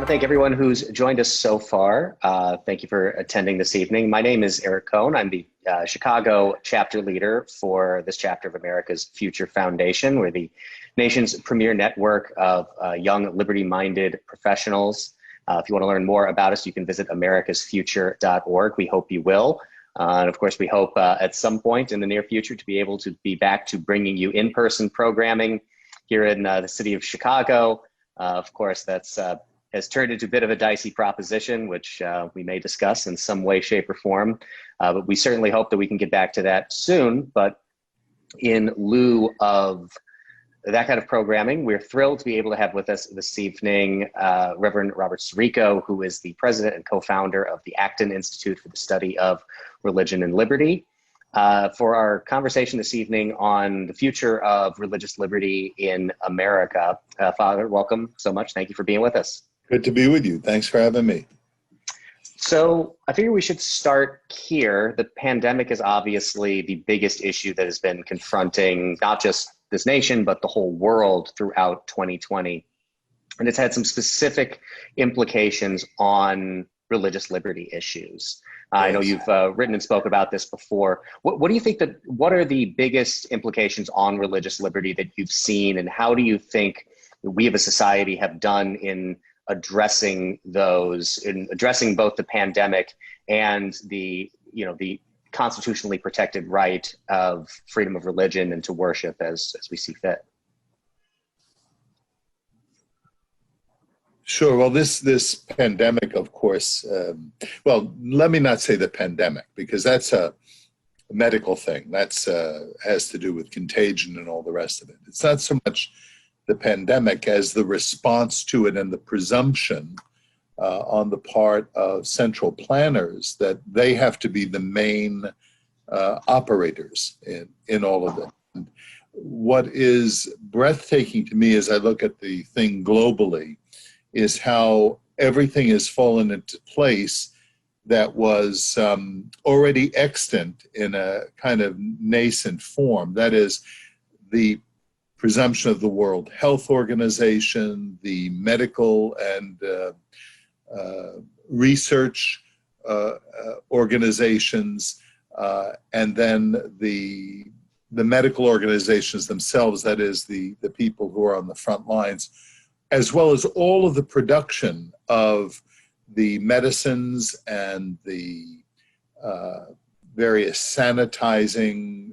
to thank everyone who's joined us so far. Thank you for attending this evening. My name is Eric Cohn. I'm the Chicago chapter leader for this chapter of America's Future Foundation. We're the nation's premier network of young, liberty-minded professionals. If you want to learn more about us, you can visit americasfuture.org. We hope you will. And of course, we hope at some point in the near future to be able to be back to bringing you in-person programming here in the city of Chicago. Of course, that's has turned into a bit of a dicey proposition, which we may discuss in some way, shape, or form. But we certainly hope that we can get back to that soon. But in lieu of that kind of programming, we're thrilled to be able to have with us this evening Reverend Robert Sirico, who is the president and co-founder of the Acton Institute for the Study of Religion and Liberty. For our conversation this evening on the future of religious liberty in America. Father, welcome so much. Thank you for being with us. Good to be with you. Thanks for having me. So I figure we should start here. The pandemic is obviously the biggest issue that has been confronting not just this nation, but the whole world throughout 2020. And it's had some specific implications on religious liberty issues. I know you've written and spoke about this before. What do you think what are the biggest implications on religious liberty that you've seen, and how do you think we as a society have done in addressing those, in addressing both the pandemic and the constitutionally protected right of freedom of religion and to worship as we see fit? Sure. Well, this pandemic, of course, well, let me not say the pandemic, because that's a medical thing. That's has to do with contagion and all the rest of it. It's not so much the pandemic as the response to it and the presumption on the part of central planners that they have to be the main operators in all of it. And what is breathtaking to me as I look at the thing globally is how everything has fallen into place that was already extant in a kind of nascent form. That is, the presumption of the World Health Organization, the medical and research organizations, and then the medical organizations themselves, that is the people who are on the front lines, as well as all of the production of the medicines and the various sanitizing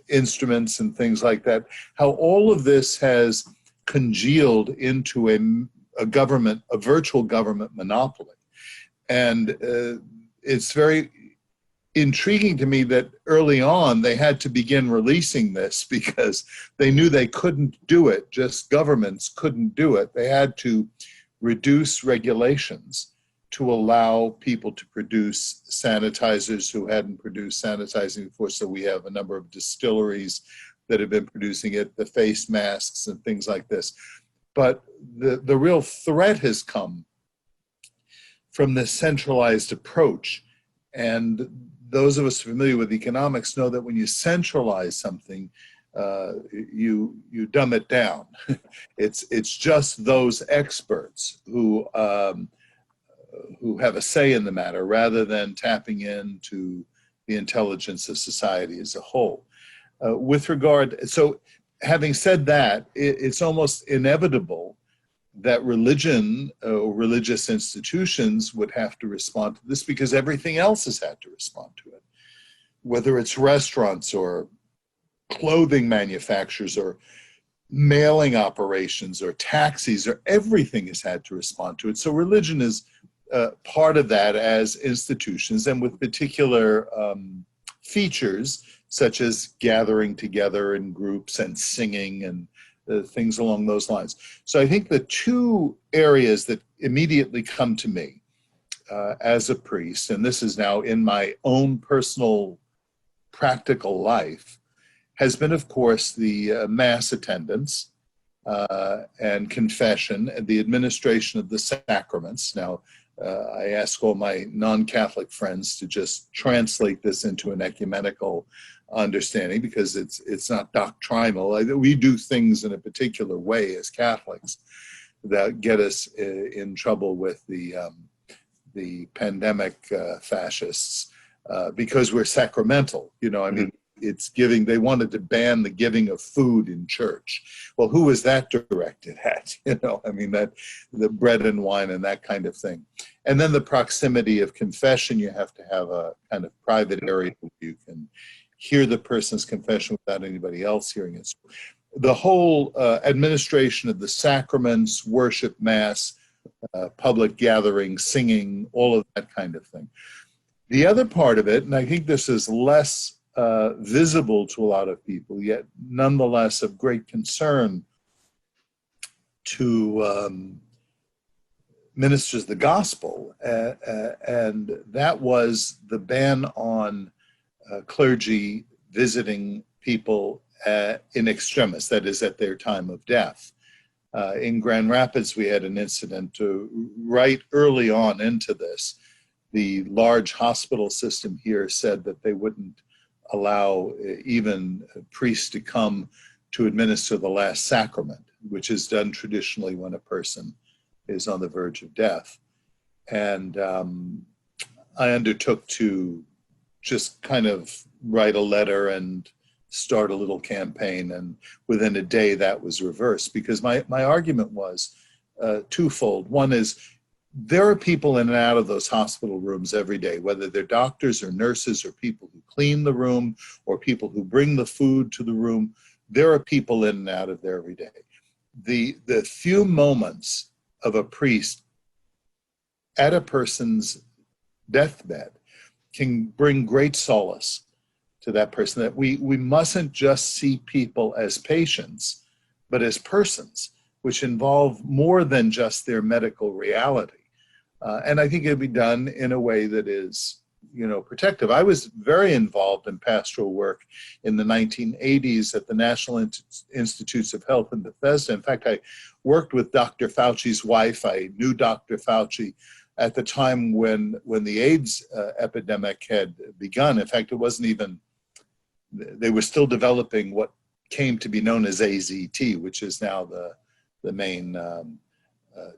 instruments and things like that, how all of this has congealed into a virtual government monopoly. And it's very intriguing to me that early on they had to begin releasing this because they knew they couldn't do it. Just governments couldn't do it. They had to reduce regulations to allow people to produce sanitizers who hadn't produced sanitizing before. So we have a number of distilleries that have been producing it, the face masks and things like this. But the real threat has come from this centralized approach. And those of us familiar with economics know that when you centralize something, you dumb it down. It's just those experts who have a say in the matter, rather than tapping into the intelligence of society as a whole. So having said that, it's almost inevitable that religion or religious institutions would have to respond to this, because everything else has had to respond to it, whether it's restaurants or clothing manufacturers or mailing operations or taxis, or everything has had to respond to it. So religion is part of that as institutions, and with particular features such as gathering together in groups and singing and things along those lines. So I think the two areas that immediately come to me as a priest, and this is now in my own personal practical life, has been, of course, the mass attendance and confession and the administration of the sacraments. Now, I ask all my non-Catholic friends to just translate this into an ecumenical understanding, because it's not doctrinal. We do things in a particular way as Catholics. that get us in trouble with the pandemic fascists because we're sacramental. You know, I mean, it's giving. They wanted to ban the giving of food in church. Well, who was that directed at? You know, I mean, that the bread and wine and that kind of thing. And then the proximity of confession. You have to have a kind of private area where you can hear the person's confession without anybody else hearing it. So the whole administration of the sacraments, worship, mass, public gatherings, singing, all of that kind of thing. The other part of it, and I think this is less visible to a lot of people, yet nonetheless of great concern to ministers of the gospel, and that was the ban on clergy visiting people in extremis, that is, at their time of death. In Grand Rapids, we had an incident right early on into this. The large hospital system here said that they wouldn't allow even priests to come to administer the last sacrament, which is done traditionally when a person is on the verge of death. And I undertook to just kind of write a letter and start a little campaign, and within a day that was reversed, because my argument was twofold. One is, there are people in and out of those hospital rooms every day, whether they're doctors or nurses or people who clean the room or people who bring the food to the room. There are people in and out of there every day. The few moments of a priest at a person's deathbed can bring great solace to that person, that we mustn't just see people as patients, but as persons, which involve more than just their medical reality. And I think it'd be done in a way that is, you know, protective. I was very involved in pastoral work in the 1980s at the National Institutes of Health in Bethesda. In fact, I worked with Dr. Fauci's wife. I knew Dr. Fauci at the time when the AIDS epidemic had begun. In fact, it wasn't even, they were still developing what came to be known as AZT, which is now the main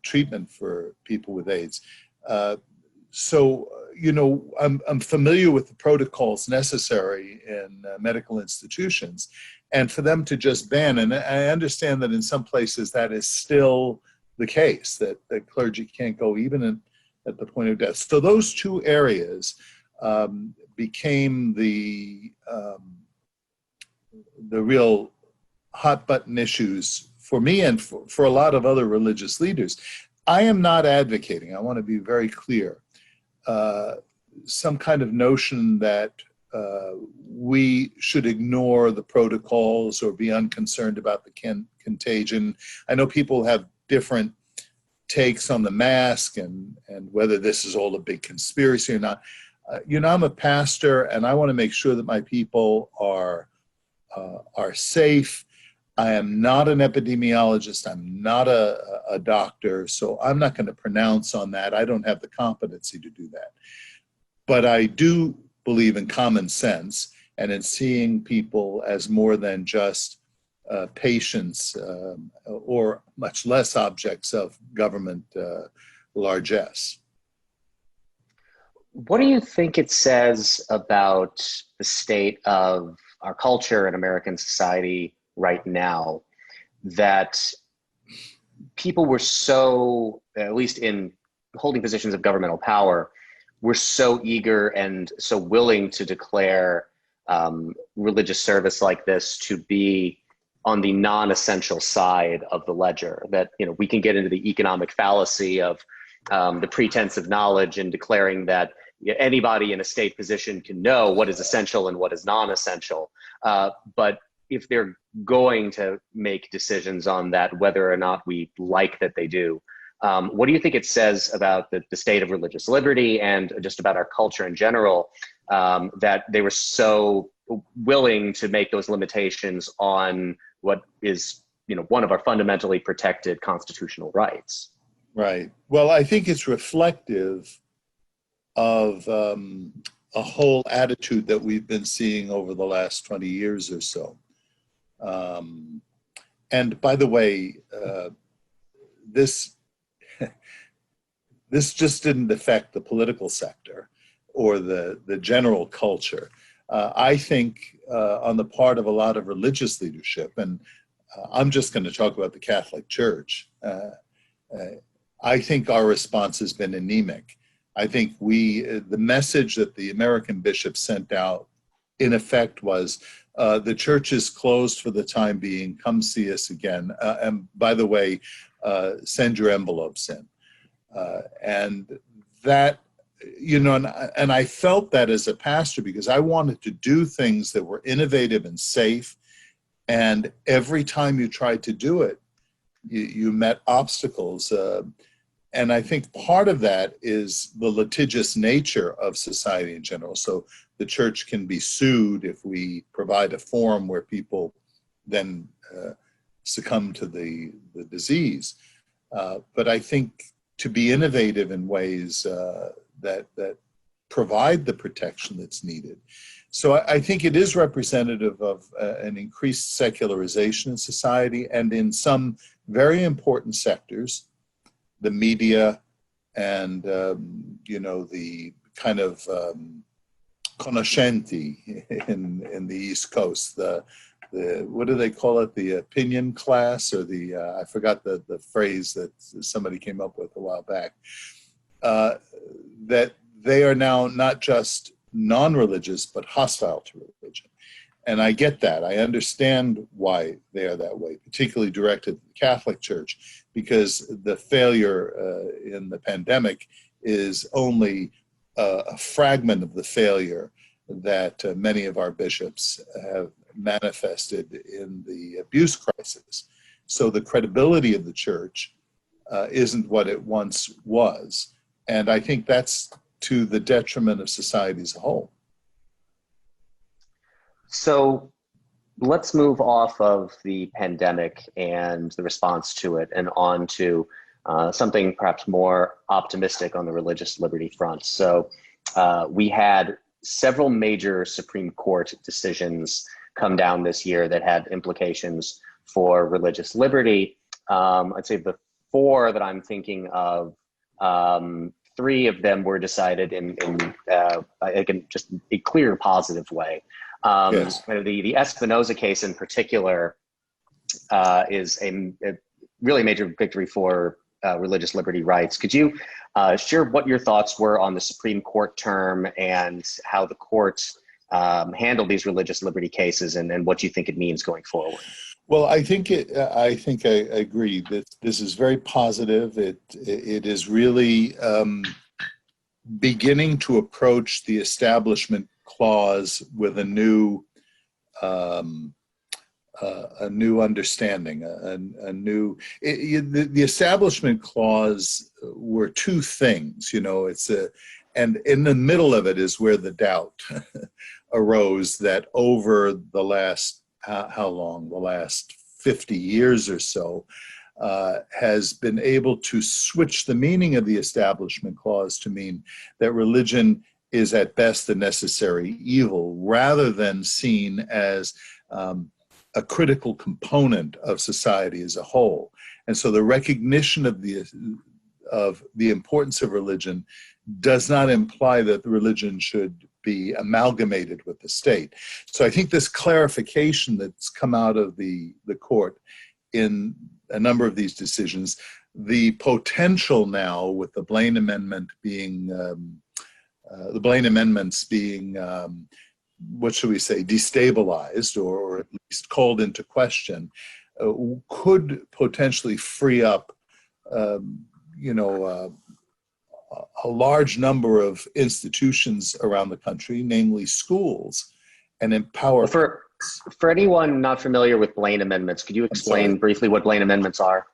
treatment for people with AIDS. So, you know, I'm familiar with the protocols necessary in medical institutions, and for them to just ban, and I understand that in some places that is still the case, that clergy can't go even at the point of death. So those two areas became the real hot button issues for me and for a lot of other religious leaders. I am not advocating, I want to be very clear, some kind of notion that we should ignore the protocols or be unconcerned about the contagion. I know people have different takes on the mask and whether this is all a big conspiracy or not. You know, I'm a pastor and I want to make sure that my people are safe. I am not an epidemiologist. I'm not a doctor, so I'm not going to pronounce on that. I don't have the competency to do that. But I do believe in common sense and in seeing people as more than just patients or much less objects of government largesse. What do you think it says about the state of our culture and American society right now that people were so, at least in holding positions of governmental power, were so eager and so willing to declare religious service like this to be on the non-essential side of the ledger? That, you know, we can get into the economic fallacy of the pretense of knowledge and declaring that anybody in a state position can know what is essential and what is non-essential. But if they're going to make decisions on that, whether or not we like that they do, what do you think it says about the state of religious liberty and just about our culture in general, that they were so willing to make those limitations on what is, you know, one of our fundamentally protected constitutional rights? Right. Well, I think it's reflective of a whole attitude that we've been seeing over the last 20 years or so. And by the way, this this just didn't affect the political sector or the general culture. I think on the part of a lot of religious leadership, and I'm just going to talk about the Catholic Church, I think our response has been anemic. I think the message that the American bishops sent out, in effect, was the church is closed for the time being. Come see us again. And by the way, send your envelopes in. And that, you know, and I felt that as a pastor because I wanted to do things that were innovative and safe. And every time you tried to do it, you met obstacles. And I think part of that is the litigious nature of society in general. So the church can be sued if we provide a forum where people then succumb to the disease. But I think to be innovative in ways that provide the protection that's needed. So I think it is representative of an increased secularization in society, and in some very important sectors, the media and, you know, the kind of conoscenti in the East Coast, the what do they call it? The opinion class, or the, I forgot the phrase that somebody came up with a while back, that they are now not just non-religious, but hostile to religion. And I get that. I understand why they are that way, particularly directed to the Catholic Church, because the failure in the pandemic is only a fragment of the failure that many of our bishops have manifested in the abuse crisis. So the credibility of the church isn't what it once was. And I think that's to the detriment of society as a whole. So let's move off of the pandemic and the response to it and on to something perhaps more optimistic on the religious liberty front. So we had several major Supreme Court decisions come down this year that had implications for religious liberty. I'd say the four that I'm thinking of, three of them were decided in just a clear positive way. Yes. The Espinoza case in particular is a really major victory for religious liberty rights. Could you share what your thoughts were on the Supreme Court term and how the courts handle these religious liberty cases, and what you think it means going forward? Well, I think I agree that this is very positive. It is really beginning to approach the Establishment Clause with a new understanding, the Establishment Clause were two things, you know. And in the middle of it is where the doubt arose that over the last how long? The last 50 years or so, has been able to switch the meaning of the Establishment Clause to mean that religion is at best a necessary evil, rather than seen as a critical component of society as a whole. And so the recognition of the importance of religion does not imply that the religion should be amalgamated with the state. So I think this clarification that's come out of the court in a number of these decisions, the potential now with the Blaine Amendment being, what should we say, destabilized or at least called into question, could potentially free up, a large number of institutions around the country, namely schools, and empower. For anyone not familiar with Blaine Amendments, could you explain briefly what Blaine Amendments are?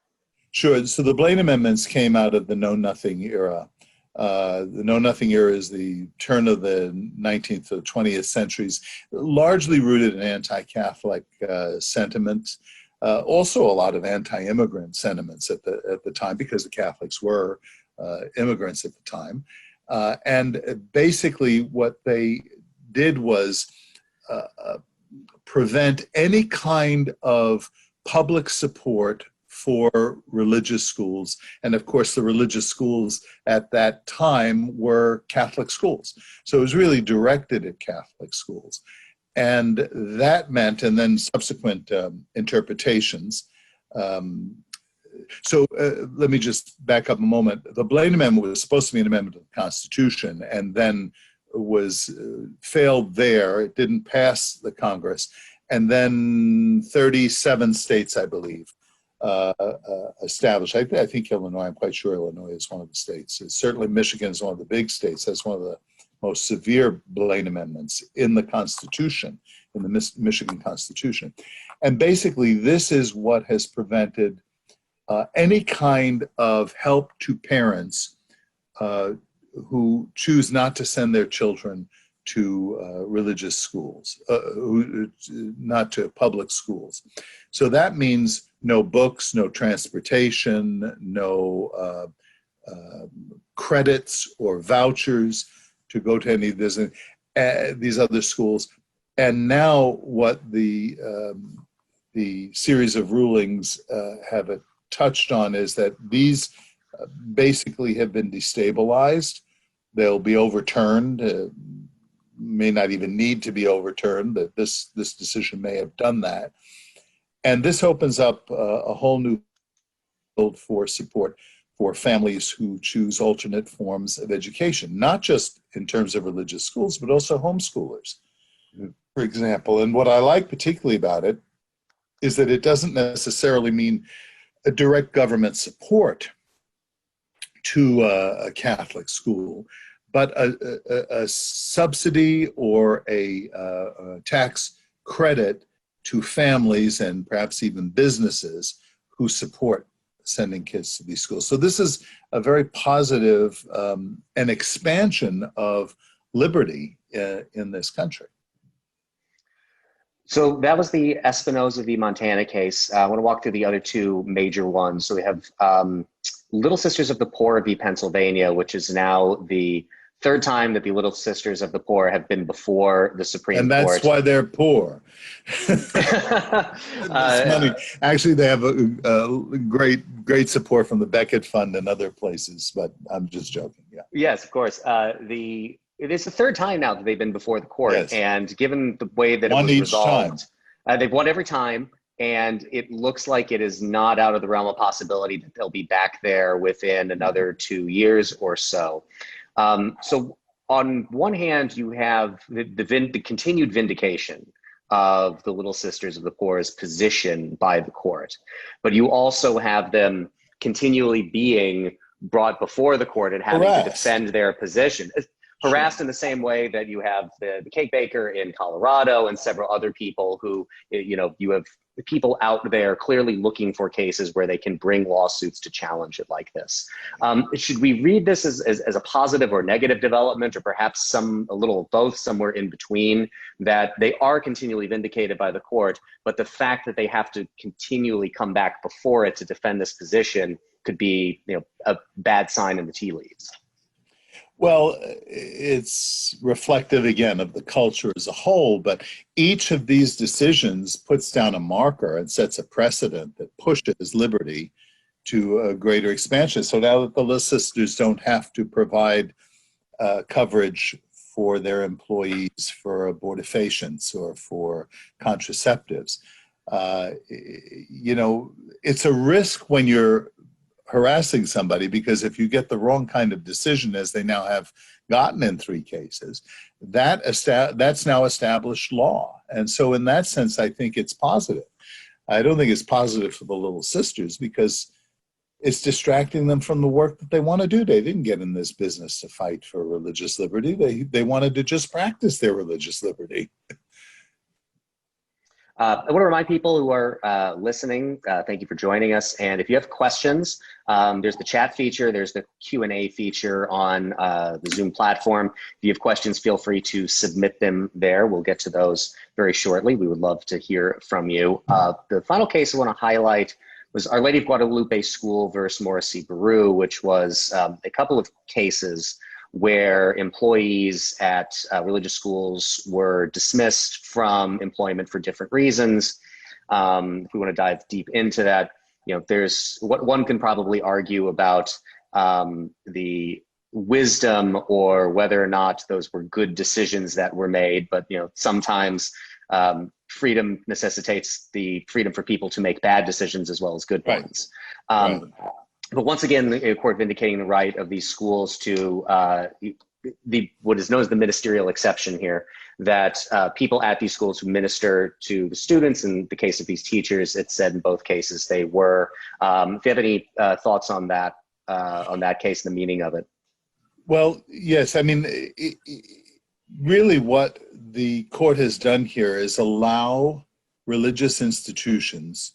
Sure. So the Blaine Amendments came out of the Know Nothing era. The Know Nothing era is the turn of the 19th or 20th centuries, largely rooted in anti-Catholic sentiments. Also a lot of anti-immigrant sentiments at the time, because the Catholics were immigrants at the time. And basically what they did was prevent any kind of public support for religious schools. And of course, the religious schools at that time were Catholic schools. So it was really directed at Catholic schools. And that meant, and then subsequent interpretations. Let me just back up a moment. The Blaine Amendment was supposed to be an amendment to the Constitution, and then was failed there. It didn't pass the Congress. And then 37 states, I believe, established. I think Illinois, I'm quite sure Illinois is one of the states. Certainly Michigan is one of the big states. That's one of the most severe Blaine amendments in the Constitution, in the Michigan Constitution. And basically, this is what has prevented any kind of help to parents who choose not to send their children to religious schools, not to public schools. So that means no books, no transportation, no credits or vouchers to go to any of these other schools. And now what the series of rulings have touched on is that these basically have been destabilized. They'll be overturned, may not even need to be overturned, that this decision may have done that. And this opens up a whole new field for support for families who choose alternate forms of education, not just in terms of religious schools, but also homeschoolers, for example. And what I like particularly about it is that it doesn't necessarily mean a direct government support to a Catholic school, but a subsidy or a tax credit to families and perhaps even businesses who support sending kids to these schools. So this is a very positive an expansion of liberty in this country. So that was the Espinoza v. Montana case. I want to walk through the other two major ones. So we have Little Sisters of the Poor v. Pennsylvania, which is now the third time that the Little Sisters of the Poor have been before the Supreme Court. And that's why they're poor. Money. Actually, they have a great support from the Beckett Fund and other places, but I'm just joking. Yeah. Yes, of course. It is the third time now that they've been before the court, Yes. And given the way that Won it was each resolved, they've won every time, and it looks like it is not out of the realm of possibility that they'll be back there within another 2 years or so. So on one hand, you have the continued vindication of the Little Sisters of the Poor's position by the court, but you also have them continually being brought before the court and having to defend their position. Harassed in the same way that you have the cake baker in Colorado and several other people who, you have people out there clearly looking for cases where they can bring lawsuits to challenge it like this. Should we read this as a positive or negative development, or perhaps a little of both, somewhere in between, that they are continually vindicated by the court, but the fact that they have to continually come back before it to defend this position could be, a bad sign in the tea leaves? Well, it's reflective, again, of the culture as a whole, but each of these decisions puts down a marker and sets a precedent that pushes liberty to a greater expansion. So now that the Little Sisters don't have to provide coverage for their employees for abortifacients or for contraceptives, it's a risk when you're harassing somebody, because if you get the wrong kind of decision, as they now have gotten in 3 cases, that's now established law. And so in that sense, I think it's positive. I don't think it's positive for the Little Sisters because it's distracting them from the work that they want to do. They didn't get in this business to fight for religious liberty. They wanted to just practice their religious liberty. I want to remind people who are listening, thank you for joining us. And if you have questions, there's the chat feature, there's the Q&A feature on the Zoom platform. If you have questions, feel free to submit them there. We'll get to those very shortly. We would love to hear from you. The final case I want to highlight was Our Lady of Guadalupe School versus Morrissey Beru, which was a couple of cases where employees at religious schools were dismissed from employment for different reasons. If we want to dive deep into that, there's what one can probably argue about the wisdom or whether or not those were good decisions that were made. But sometimes freedom necessitates the freedom for people to make bad decisions as well as good Right. ones. Right. But once again, the court vindicating the right of these schools to what is known as the ministerial exception here, that people at these schools who minister to the students, in the case of these teachers, it said in both cases they were. If you have any thoughts on that case and the meaning of it. Well, yes. I mean, really what the court has done here is allow religious institutions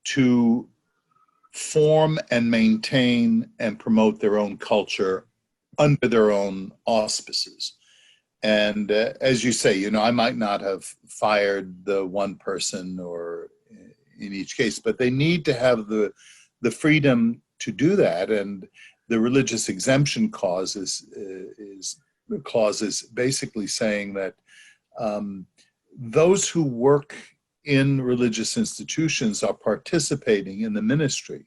to form and maintain and promote their own culture under their own auspices. And as you say, I might not have fired the one person or in each case, but they need to have the freedom to do that. And the religious exemption clause is basically saying that those who work in religious institutions are participating in the ministry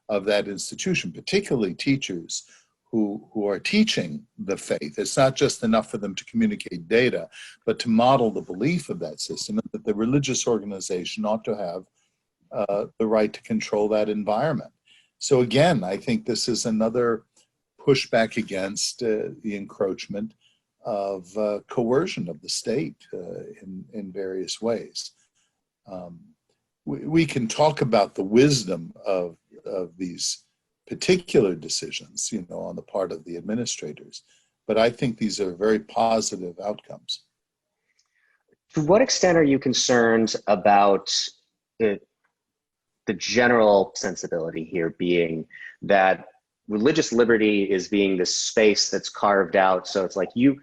of that institution, particularly teachers who are teaching the faith. It's not just enough for them to communicate data, but to model the belief of that system, and that the religious organization ought to have the right to control that environment. So again, I think this is another pushback against the encroachment of coercion of the state in various ways. We can talk about the wisdom of these particular decisions, on the part of the administrators, but I think these are very positive outcomes. To what extent are you concerned about the general sensibility here being that religious liberty is being this space that's carved out? So it's like you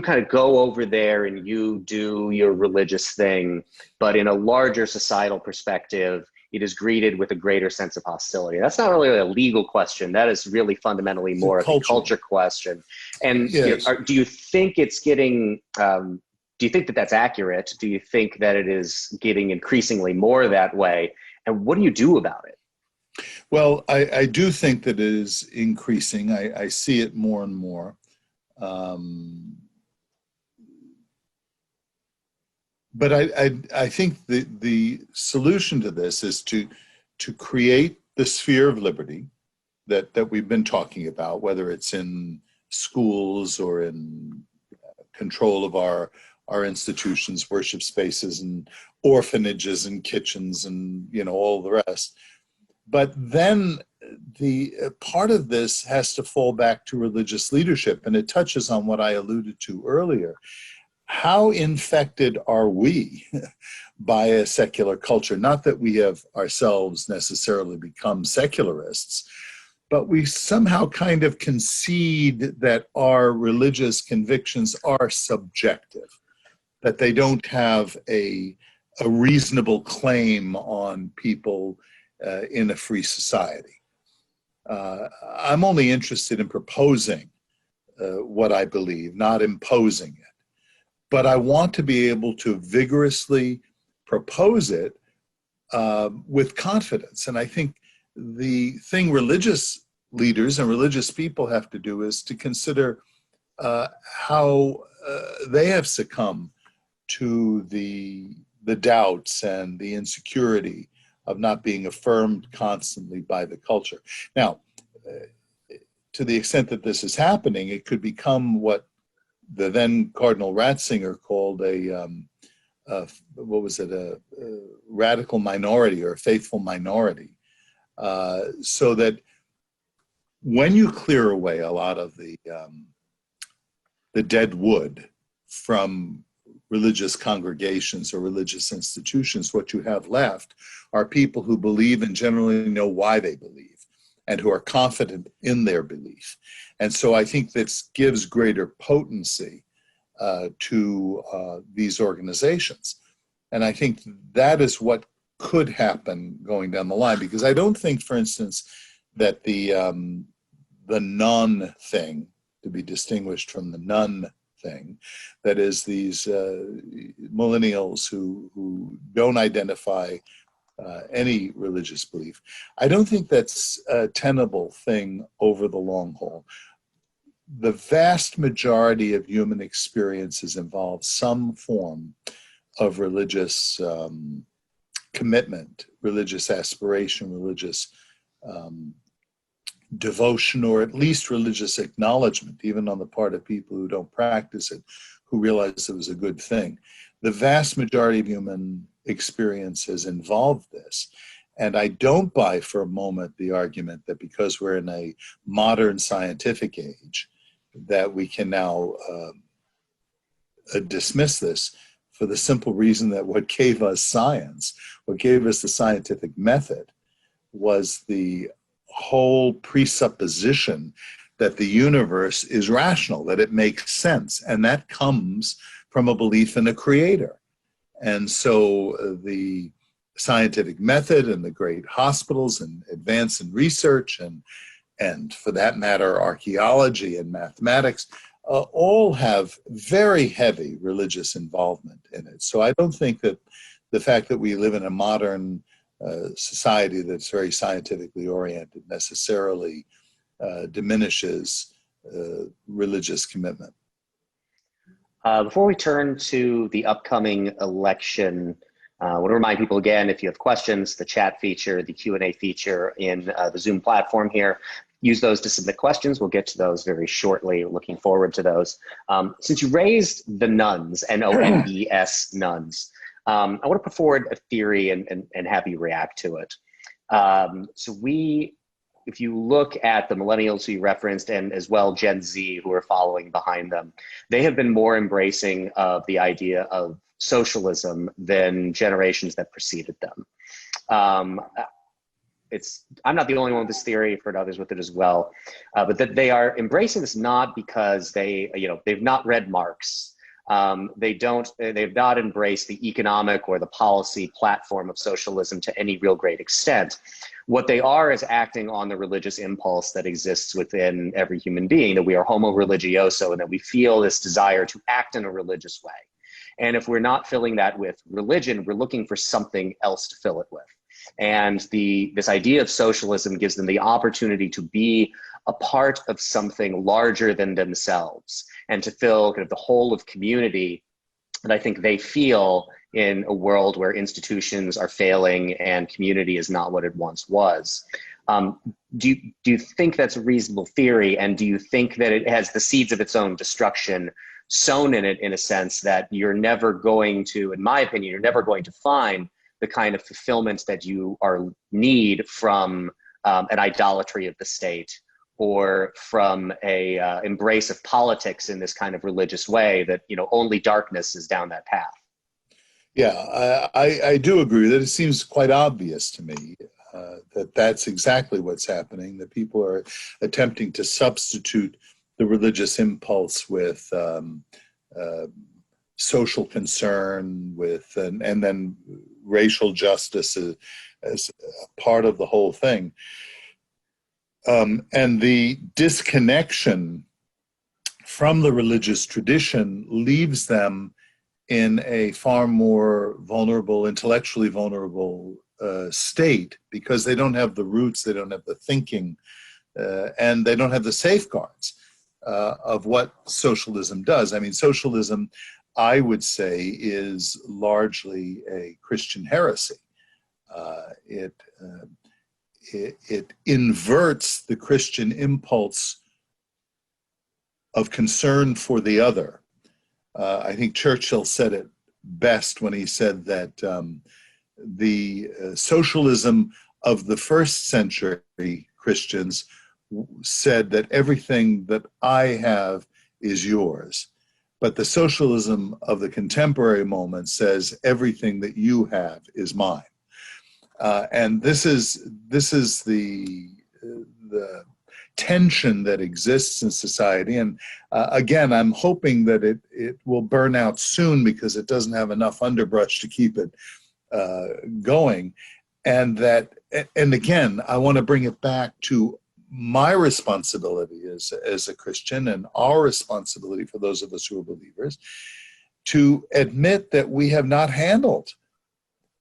kind of go over there and you do your religious thing, but in a larger societal perspective, it is greeted with a greater sense of hostility. That's not really a legal question. That is really fundamentally more of a culture question. And yes. Do you think it's getting, do you think that that's accurate? Do you think that it is getting increasingly more that way? And what do you do about it? Well, I do think that it is increasing. I see it more and more. But I think the solution to this is to create the sphere of liberty that we've been talking about, whether it's in schools or in control of our institutions, worship spaces, and orphanages and kitchens, and all the rest. But then the part of this has to fall back to religious leadership, and it touches on what I alluded to earlier. How infected are we by a secular culture? Not that we have ourselves necessarily become secularists, but we somehow kind of concede that our religious convictions are subjective, that they don't have a reasonable claim on people in a free society. I'm only interested in proposing what I believe, not imposing it. But I want to be able to vigorously propose it with confidence. And I think the thing religious leaders and religious people have to do is to consider how they have succumbed to the doubts and the insecurity of not being affirmed constantly by the culture. Now, to the extent that this is happening, it could become what the then Cardinal Ratzinger called a radical minority or a faithful minority, so that when you clear away a lot of the dead wood from religious congregations or religious institutions, what you have left are people who believe and generally know why they believe, and who are confident in their belief. And so I think this gives greater potency to these organizations. And I think that is what could happen going down the line, because I don't think, for instance, that the nun thing, to be distinguished from the nun thing, that is these millennials who don't identify any religious belief. I don't think that's a tenable thing over the long haul. The vast majority of human experiences involve some form of religious commitment, religious aspiration, religious devotion, or at least religious acknowledgement, even on the part of people who don't practice it, who realize it was a good thing. The vast majority of human experience has involved this. And I don't buy for a moment the argument that because we're in a modern scientific age, that we can now dismiss this, for the simple reason that what gave us science, what gave us the scientific method, was the whole presupposition that the universe is rational, that it makes sense. And that comes from a belief in a creator. And so the scientific method and the great hospitals and advance in research and for that matter, archaeology and mathematics, all have very heavy religious involvement in it. So I don't think that the fact that we live in a modern society that's very scientifically oriented necessarily diminishes religious commitment. Before we turn to the upcoming election, I want to remind people again, if you have questions, the chat feature, the Q&A feature in the Zoom platform here, use those to submit questions. We'll get to those very shortly. Looking forward to those. Since you raised the nuns, N-O-N-E-S, nuns, I want to put forward a theory and have you react to it. If you look at the millennials who you referenced, and as well Gen Z who are following behind them, they have been more embracing of the idea of socialism than generations that preceded them. I'm not the only one with this theory. I've heard others with it as well, but that they are embracing this not because they've not read Marx. They've not embraced the economic or the policy platform of socialism to any real great extent. What they are is acting on the religious impulse that exists within every human being, that we are homo religioso, and that we feel this desire to act in a religious way. And if we're not filling that with religion, we're looking for something else to fill it with. And this idea of socialism gives them the opportunity to be a part of something larger than themselves and to fill kind of the whole of community that I think they feel in a world where institutions are failing and community is not what it once was. Do you think that's a reasonable theory? And do you think that it has the seeds of its own destruction sown in it, in a sense that you're never going to, in my opinion, you're never going to find the kind of fulfillment that you need from an idolatry of the state, or from a embrace of politics in this kind of religious way, that only darkness is down that path? Yeah, I do agree that it seems quite obvious to me that that's exactly what's happening, that people are attempting to substitute the religious impulse with social concern, and then racial justice as part of the whole thing. And the disconnection from the religious tradition leaves them in a far more vulnerable, intellectually vulnerable state, because they don't have the roots, they don't have the thinking, and they don't have the safeguards of what socialism does. I mean, socialism, I would say, is largely a Christian heresy. It inverts the Christian impulse of concern for the other. I think Churchill said it best when he said that the socialism of the first century Christians said that everything that I have is yours. But the socialism of the contemporary moment says everything that you have is mine. And this is the tension that exists in society. And again, I'm hoping that it will burn out soon, because it doesn't have enough underbrush to keep it going. And again, I want to bring it back to my responsibility as a Christian, and our responsibility for those of us who are believers, to admit that we have not handled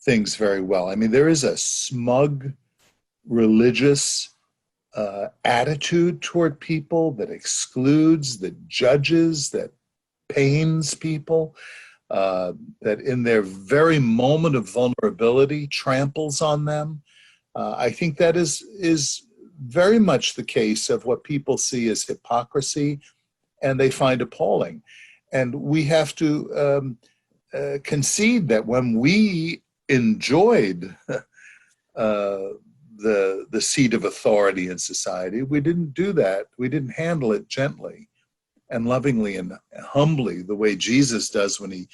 things very well. I mean, there is a smug religious attitude toward people that excludes, that judges, that pains people, that in their very moment of vulnerability tramples on them. I think that is very much the case of what people see as hypocrisy and they find appalling. And we have to concede that when we enjoyed the seat of authority in society, we didn't do that. We didn't handle it gently and lovingly and humbly the way Jesus does when he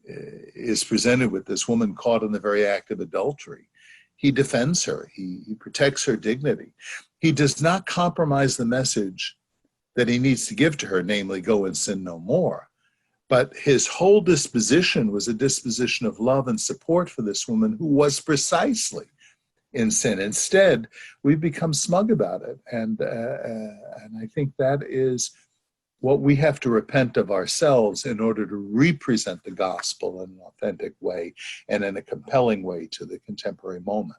is presented with this woman caught in the very act of adultery. He defends her. He protects her dignity. He does not compromise the message that he needs to give to her, namely, go and sin no more. But his whole disposition was a disposition of love and support for this woman who was precisely in sin. Instead, we've become smug about it. And I think that is what we have to repent of ourselves in order to represent the gospel in an authentic way and in a compelling way to the contemporary moment.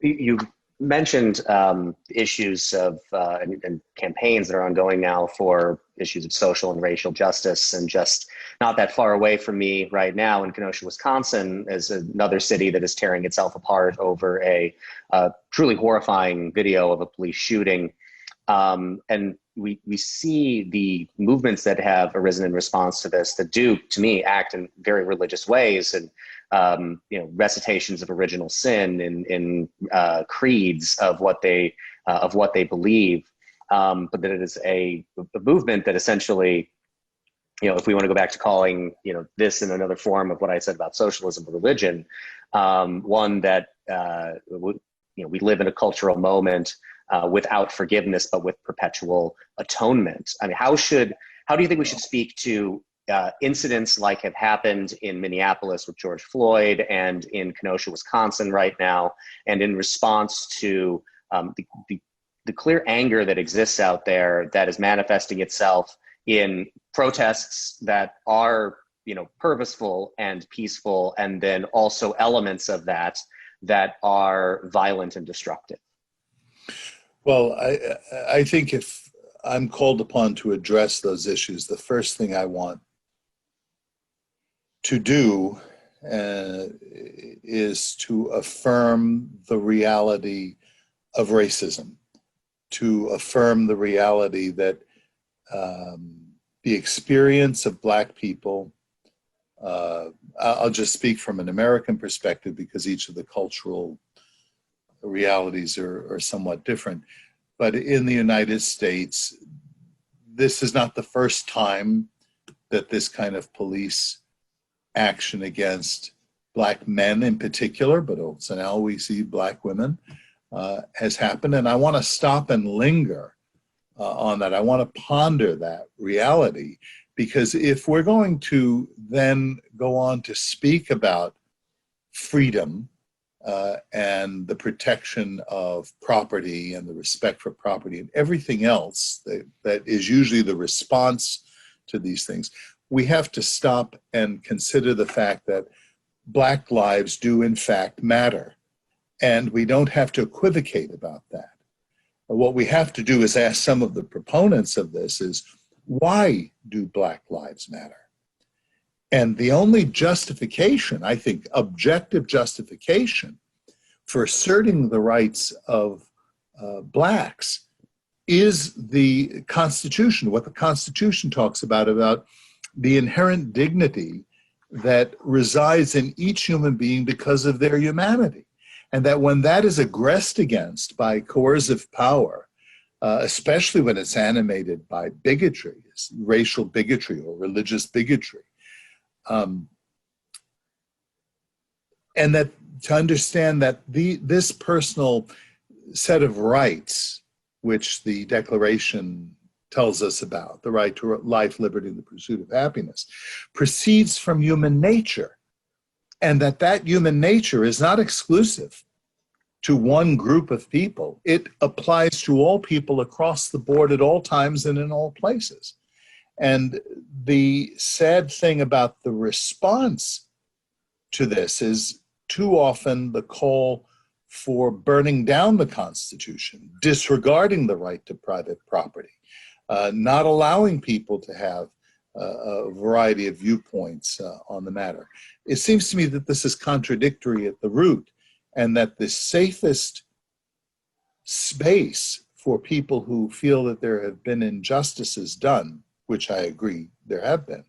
You mentioned issues of and campaigns that are ongoing now for issues of social and racial justice, and just not that far away from me right now in Kenosha, Wisconsin, is another city that is tearing itself apart over a truly horrifying video of a police shooting. And we see the movements that have arisen in response to this that do, to me, act in very religious ways, and recitations of original sin in creeds of what they believe. But that it is a movement that essentially, if we want to go back to calling this in another form of what I said about socialism or religion, one that we live in a cultural moment without forgiveness, but with perpetual atonement. I mean, how do you think we should speak to incidents like have happened in Minneapolis with George Floyd and in Kenosha, Wisconsin right now, and in response to the clear anger that exists out there that is manifesting itself in protests that are purposeful and peaceful, and then also elements of that are violent and destructive? Well, I think if I'm called upon to address those issues, the first thing I want to do is to affirm the reality of racism, to affirm the reality that the experience of Black people, I'll just speak from an American perspective because each of the cultural realities are somewhat different. But in the United States, this is not the first time that this kind of police action against Black men in particular, but also now we see Black women, has happened. And I want to stop and linger on that. I want to ponder that reality, because if we're going to then go on to speak about freedom and the protection of property and the respect for property and everything else that is usually the response to these things, we have to stop and consider the fact that Black lives do in fact matter. And we don't have to equivocate about that. What we have to do is ask some of the proponents of this is, why do Black lives matter? And the only justification, I think, objective justification for asserting the rights of Blacks is the Constitution, what the Constitution talks about the inherent dignity that resides in each human being because of their humanity. And that when that is aggressed against by coercive power, especially when it's animated by bigotry, racial bigotry or religious bigotry, and that to understand that this personal set of rights, which the Declaration tells us about, the right to life, liberty, and the pursuit of happiness, proceeds from human nature, and that human nature is not exclusive to one group of people. It applies to all people across the board at all times and in all places. And the sad thing about the response to this is too often the call for burning down the Constitution, disregarding the right to private property, not allowing people to have a variety of viewpoints on the matter. It seems to me that this is contradictory at the root, and that the safest space for people who feel that there have been injustices done, which I agree there have been,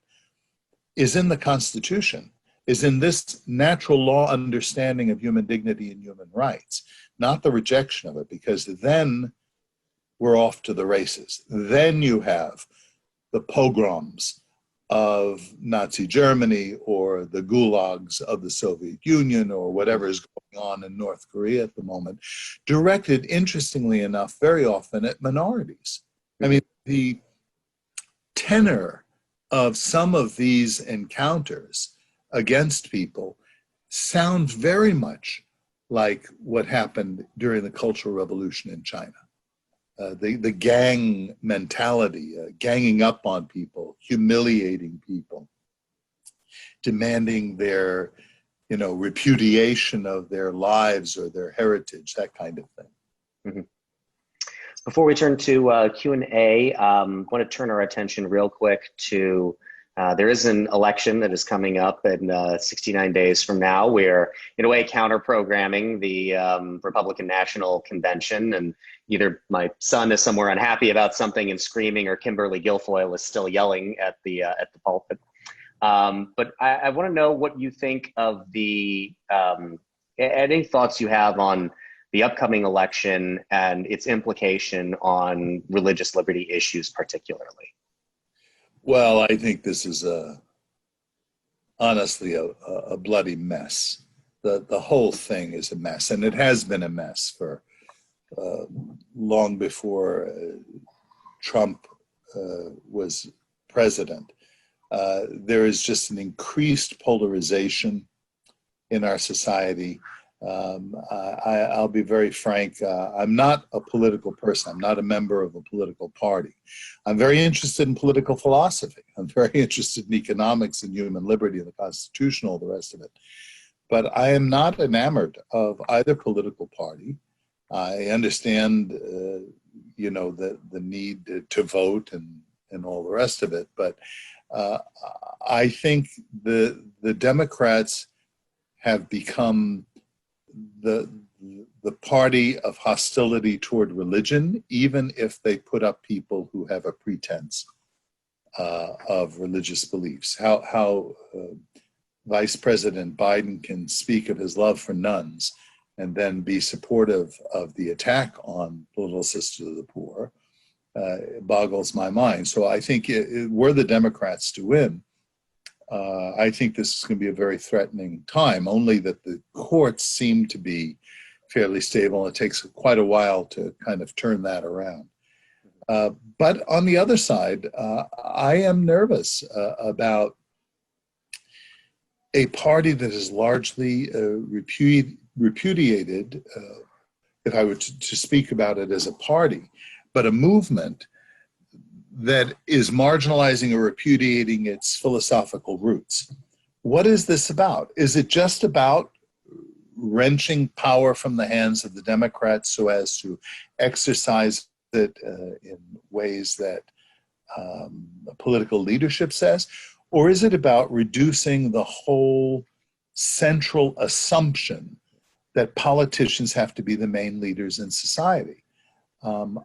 is in the Constitution, is in this natural law understanding of human dignity and human rights, not the rejection of it, because then we're off to the races. Then you have the pogroms of Nazi Germany, or the gulags of the Soviet Union, or whatever is going on in North Korea at the moment, directed, interestingly enough, very often at minorities. I mean, the tenor of some of these encounters against people sounds very much like what happened during the Cultural Revolution in China. The gang mentality, ganging up on people, humiliating people, demanding their, repudiation of their lives or their heritage, that kind of thing. Mm-hmm. Before we turn to Q&A, I want to turn our attention real quick to there is an election that is coming up in 69 days from now. We're, in a way, counter-programming the Republican National Convention, and either my son is somewhere unhappy about something and screaming, or Kimberly Guilfoyle is still yelling at the pulpit. But I want to know what you think of the any thoughts you have on the upcoming election and its implication on religious liberty issues, particularly. Well, I think this is honestly a bloody mess. The whole thing is a mess, and it has been a mess for long before Trump was president. There is just an increased polarization in our society. I'll be very frank. I'm not a political person. I'm not a member of a political party. I'm very interested in political philosophy. I'm very interested in economics and human liberty and the Constitution, all the rest of it. But I am not enamored of either political party. I understand, the need to vote and all the rest of it. But I think the Democrats have become the party of hostility toward religion, even if they put up people who have a pretense of religious beliefs. How Vice President Biden can speak of his love for nuns and then be supportive of the attack on Little Sisters of the Poor boggles my mind. So I think were the Democrats to win, I think this is going to be a very threatening time, only that the courts seem to be fairly stable. It takes quite a while to kind of turn that around. But on the other side, I am nervous about a party that is largely repudiated, if I were to speak about it as a party, but a movement that is marginalizing or repudiating its philosophical roots. What is this about? Is it just about wrenching power from the hands of the Democrats so as to exercise it in ways that political leadership says? Or is it about reducing the whole central assumption that politicians have to be the main leaders in society?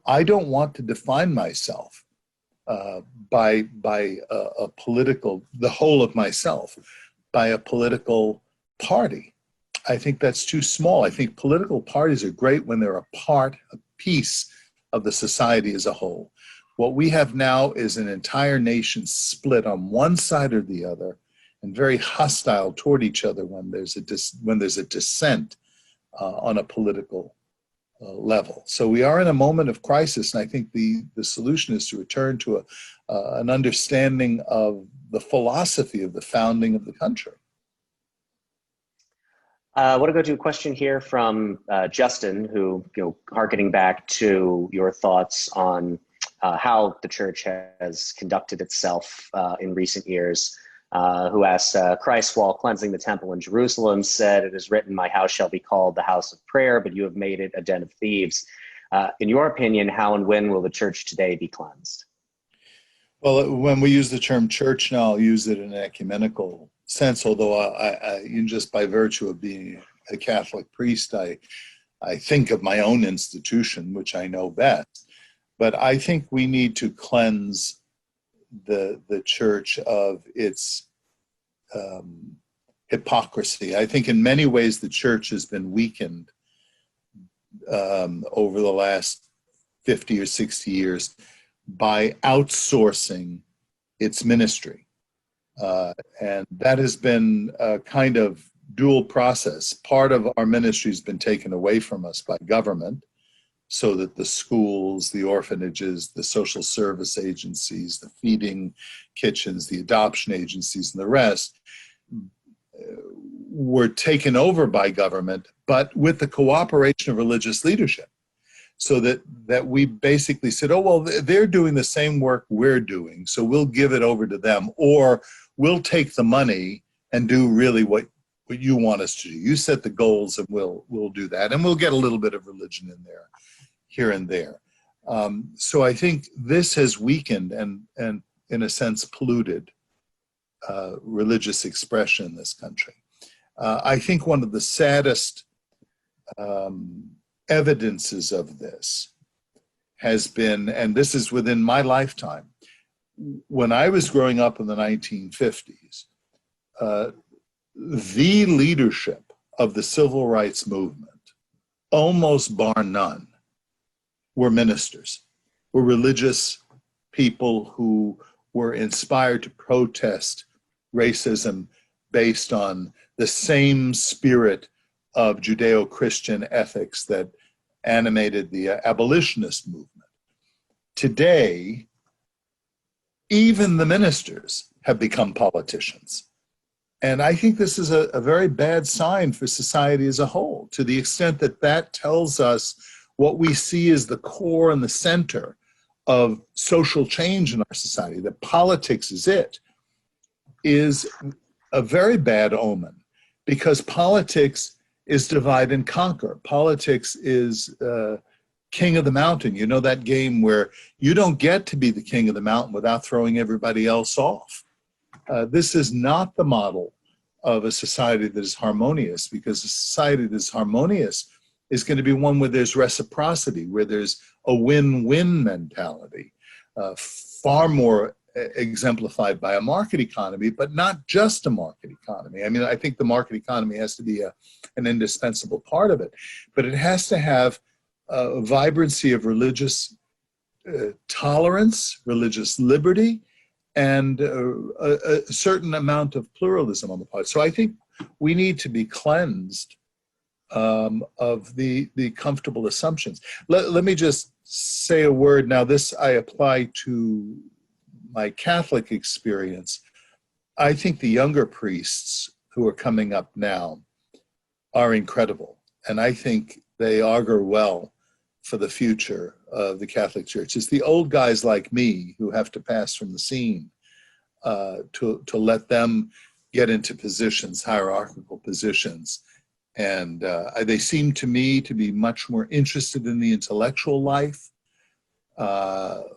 I don't want to define myself by a political, the whole of myself, by a political party. I think that's too small. I think political parties are great when they're a piece of the society as a whole. What we have now is an entire nation split on one side or the other, and very hostile toward each other when there's a dissent on a political level. So we are in a moment of crisis, and I think the solution is to return to an understanding of the philosophy of the founding of the country. I want to go to a question here from Justin, who, harkening back to your thoughts on how the church has conducted itself in recent years. who asks, Christ, while cleansing the temple in Jerusalem, said, "It is written, my house shall be called the house of prayer, but you have made it a den of thieves." In your opinion, how and when will the church today be cleansed? Well, when we use the term church now, I'll use it in an ecumenical sense, although just by virtue of being a Catholic priest, I think of my own institution, which I know best. But I think we need to cleanse the church of its hypocrisy. I think in many ways the church has been weakened over the last 50 or 60 years by outsourcing its ministry. And that has been a kind of dual process. Part of our ministry has been taken away from us by government, so that the schools, the orphanages, the social service agencies, the feeding kitchens, the adoption agencies, and the rest were taken over by government, but with the cooperation of religious leadership. So that we basically said, oh, well, they're doing the same work we're doing, so we'll give it over to them, or we'll take the money and do really what you want us to do. You set the goals and we'll do that. And we'll get a little bit of religion in there, here and there. So I think this has weakened and in a sense polluted religious expression in this country. I think one of the saddest evidences of this has been, and this is within my lifetime, when I was growing up in the 1950s, the leadership of the civil rights movement, almost bar none, were ministers, were religious people who were inspired to protest racism based on the same spirit of Judeo-Christian ethics that animated the abolitionist movement. Today, even the ministers have become politicians. And I think this is a very bad sign for society as a whole, to the extent that that tells us what we see as the core and the center of social change in our society, that politics is a very bad omen, because politics is divide and conquer. Politics is king of the mountain. You know that game where you don't get to be the king of the mountain without throwing everybody else off. This is not the model of a society that is harmonious, because a society that is harmonious is going to be one where there's reciprocity, where there's a win-win mentality, far more exemplified by a market economy, but not just a market economy. I mean, I think the market economy has to be an indispensable part of it, but it has to have a vibrancy of religious tolerance, religious liberty, and a certain amount of pluralism on the part. So I think we need to be cleansed of the comfortable assumptions. Let me just say a word. Now, this I apply to my Catholic experience. I think the younger priests who are coming up now are incredible. And I think they augur well for the future of the Catholic Church. It's the old guys like me who have to pass from the scene to let them get into positions, hierarchical positions. And they seem to me to be much more interested in the intellectual life,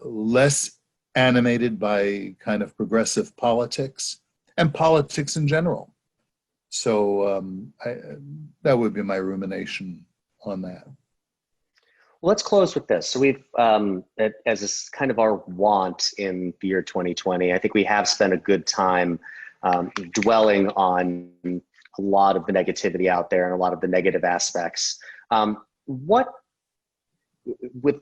less animated by kind of progressive politics and politics in general. So that would be my rumination on that. Well, let's close with this. So we've, as is kind of our want in the year 2020, I think we have spent a good time dwelling on a lot of the negativity out there and a lot of the negative aspects. What, with,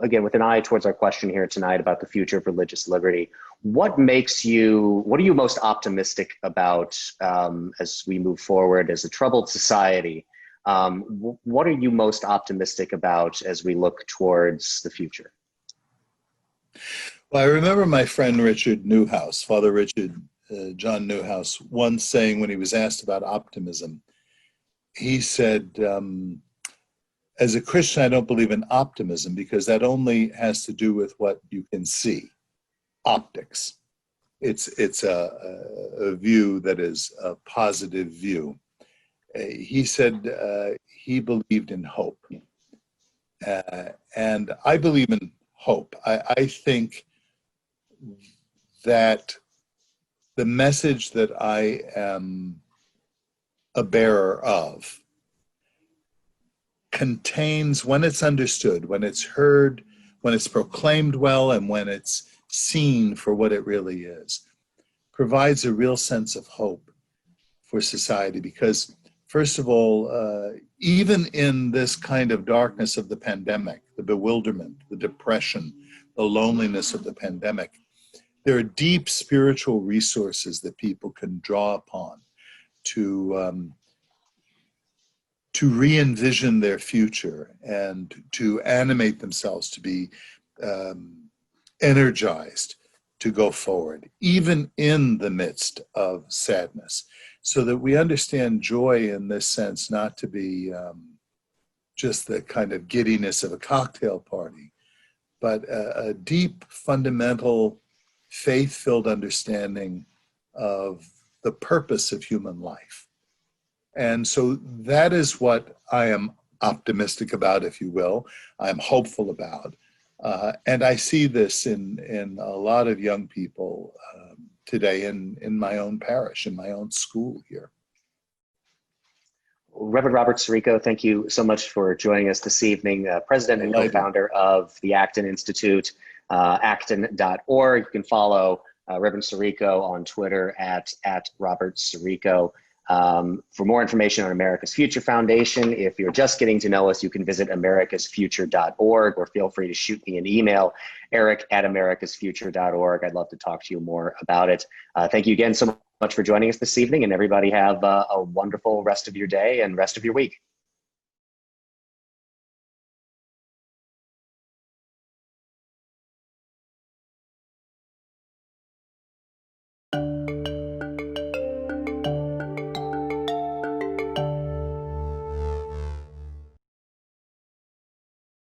again, with an eye towards our question here tonight about the future of religious liberty, what are you most optimistic about as we move forward as a troubled society? What are you most optimistic about as we look towards the future? Well, I remember my friend Richard Newhouse, Father Richard John Newhouse, once saying when he was asked about optimism, he said, as a Christian, I don't believe in optimism because that only has to do with what you can see, optics. it's a view that is a positive view. He said he believed in hope. And I believe in hope. I think that the message that I am a bearer of contains, when it's understood, when it's heard, when it's proclaimed well, and when it's seen for what it really is, provides a real sense of hope for society. Because, first of all, even in this kind of darkness of the pandemic, the bewilderment, the depression, the loneliness of the pandemic, there are deep spiritual resources that people can draw upon to re-envision their future and to animate themselves, to be energized to go forward, even in the midst of sadness, so that we understand joy in this sense not to be just the kind of giddiness of a cocktail party, but a deep, fundamental, faith-filled understanding of the purpose of human life. And so that is what I am optimistic about, if you will. I'm hopeful about. And I see this in a lot of young people today in my own parish, in my own school here. Reverend Robert Sirico, thank you so much for joining us this evening. President and co-founder of the Acton Institute, acton.org. You can follow Reverend Sirico on Twitter at Robert Sirico. For more information on America's Future Foundation, if you're just getting to know us, you can visit americasfuture.org, or feel free to shoot me an email, eric@americasfuture.org. I'd love to talk to you more about it. Thank you again so much for joining us this evening, and everybody have a wonderful rest of your day and rest of your week.